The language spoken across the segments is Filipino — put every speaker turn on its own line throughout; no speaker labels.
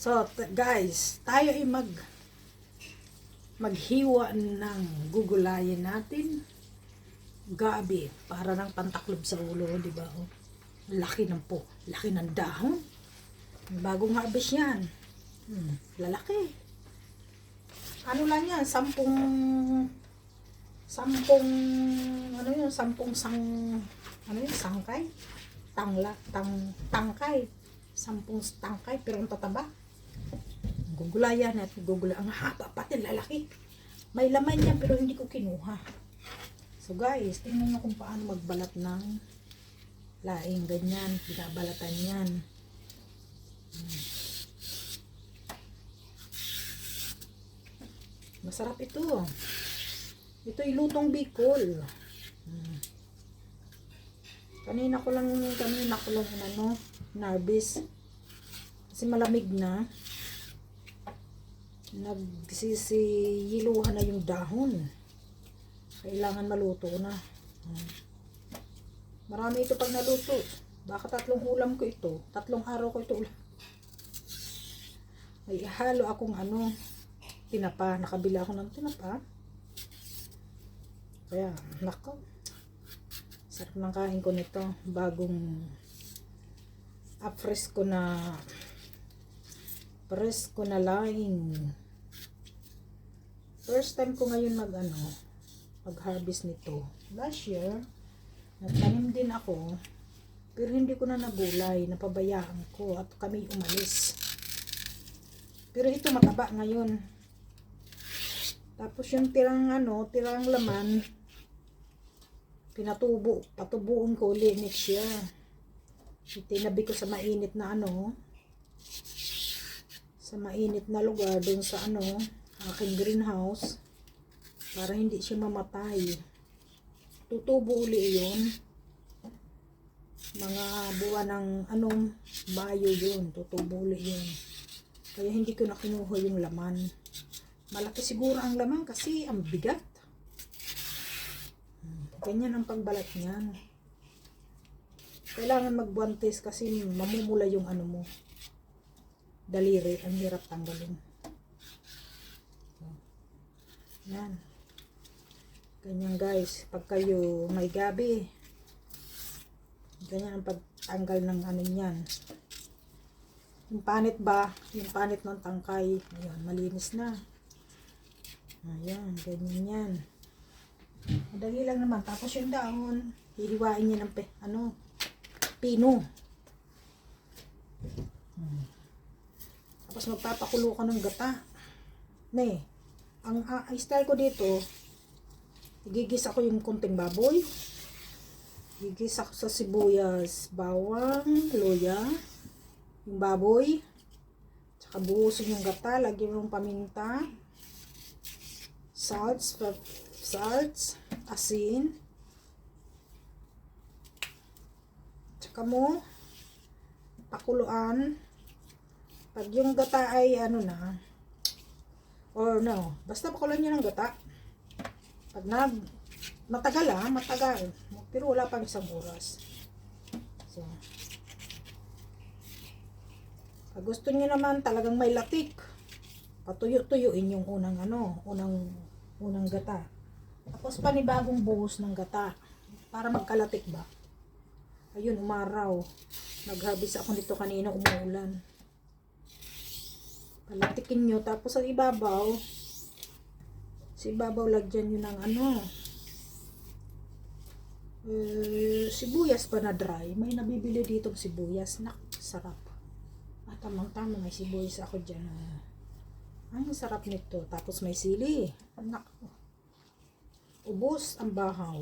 So, guys, tayo ay maghiwa ng gugulayin natin. Gabi, para ng pantaklob sa ulo, di ba? Oh, laki ng dahon. Bagong harvest yan. Lalaki. Ano lang yan, sampung, sangkay? Tangkay. 10 tangkay, pero ang tataba. Gugulayan at ang haba pati, lalaki. May laman yan, pero hindi ko kinuha. So guys, tingnan nyo kung paano magbalat ng laing ganyan. Binabalatan yan. Masarap ito. Ito ilutong Bicol. Kanina ko lang narbis. Kasi malamig na. Nagsisiyiluhan na yung dahon. Kailangan maluto na. Marami ito pag naluto. Baka 3 ulam ko ito. 3 araw ko ito ulam. May halo akong tinapa. Nakabila ako ng tinapa. Kaya, nako. Sarap ng kain ko nito. Bagong presko na laing. First time ko ngayon mag-harvest nito. Last year, nagtanim din ako, pero hindi ko na nagulay, napabayaan ko at kami umalis. Pero ito mataba ngayon. Tapos yung tirang laman, patubuon ko ulit next year. Itinabi ko sa mainit na sa mainit na lugar doon sa aking greenhouse para hindi siya mamatay. Tutubo uli yun. Mga buwan ng Mayo yun, tutubo uli yun. Kaya hindi ko na kinuha yung laman. Malaki siguro ang laman kasi ang bigat. Ganyan ang pagbalat niyan. Kailangan magbuwantes kasi mamumula yung mo. Daliri, ang hirap tanggalin. Yan. Ganyan guys, pag kayo may gabi, ganyan ang pagtanggal ng niyan. Yung panit ng tangkay, ayan, malinis na. Ayan, ganyan yan. Madali lang naman. Tapos yung dahon, hihiwain niya ng pino. Tapos magpapakulo ka ng gata. Ang style ko dito, igigisa ko yung kunting baboy. Igigisa ko sa sibuyas, bawang, luya, yung baboy. Tsaka buhusin yung gata, lagyan mo ng paminta, salts, asin. Tsaka mo pakuluan. Pag yung gata ay basta pakuluan nyo ng gata. Pag matagal pero wala pang 1 oras. So, pag gusto nyo naman talagang may latik, patuyo-tuyuin yung unang gata. Tapos panibagong buhos ng gata para magkalatik ba. Ayun, umaraw. Nag-harvest ako nito kanina, umuulan. Palatikin nyo, tapos sa ibabaw lagyan nyo ng sibuyas pa na dry. May nabibili dito sibuyas. Sarap. At tamang-tama, may sibuyas ako dyan. Ang sarap nito. Tapos may sili. Ubos ang bahaw.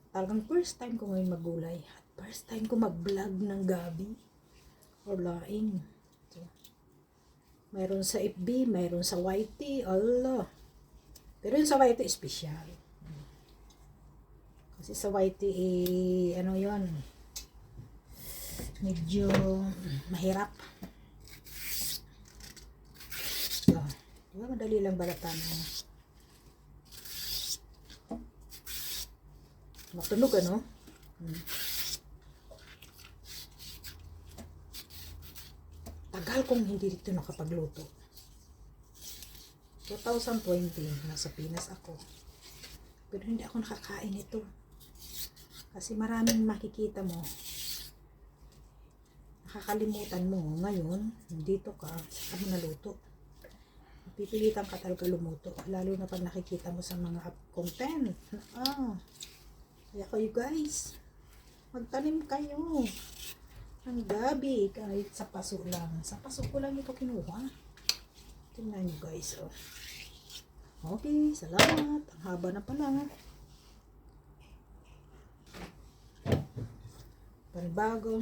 Talagang first time ko ngayon magulay. At first time ko mag-vlog ng gabi or laing. So, mayroon sa FB, mayroon sa YT, Allah. Pero yung sa YT, special. Kasi sa YT, yun, medyo mahirap. So, diba, madali lang balatan. Matunog Tagal kong hindi dito nakapagluto. 2020, nasa Pinas ako. Pero hindi ako nakakain ito. Kasi maraming makikita mo. Nakakalimutan mo. Ngayon, dito ka, saka mo naluto. Pipilitan ka talaga lumuto. Lalo na pag nakikita mo sa mga content. Kaya kayo guys, magtanim kayo ng gabi kahit sa paso lang. Sa paso ko lang ito kinuha. Tingnan nyo guys. Oh. Okay, salamat. Ang haba na pala. Panibago.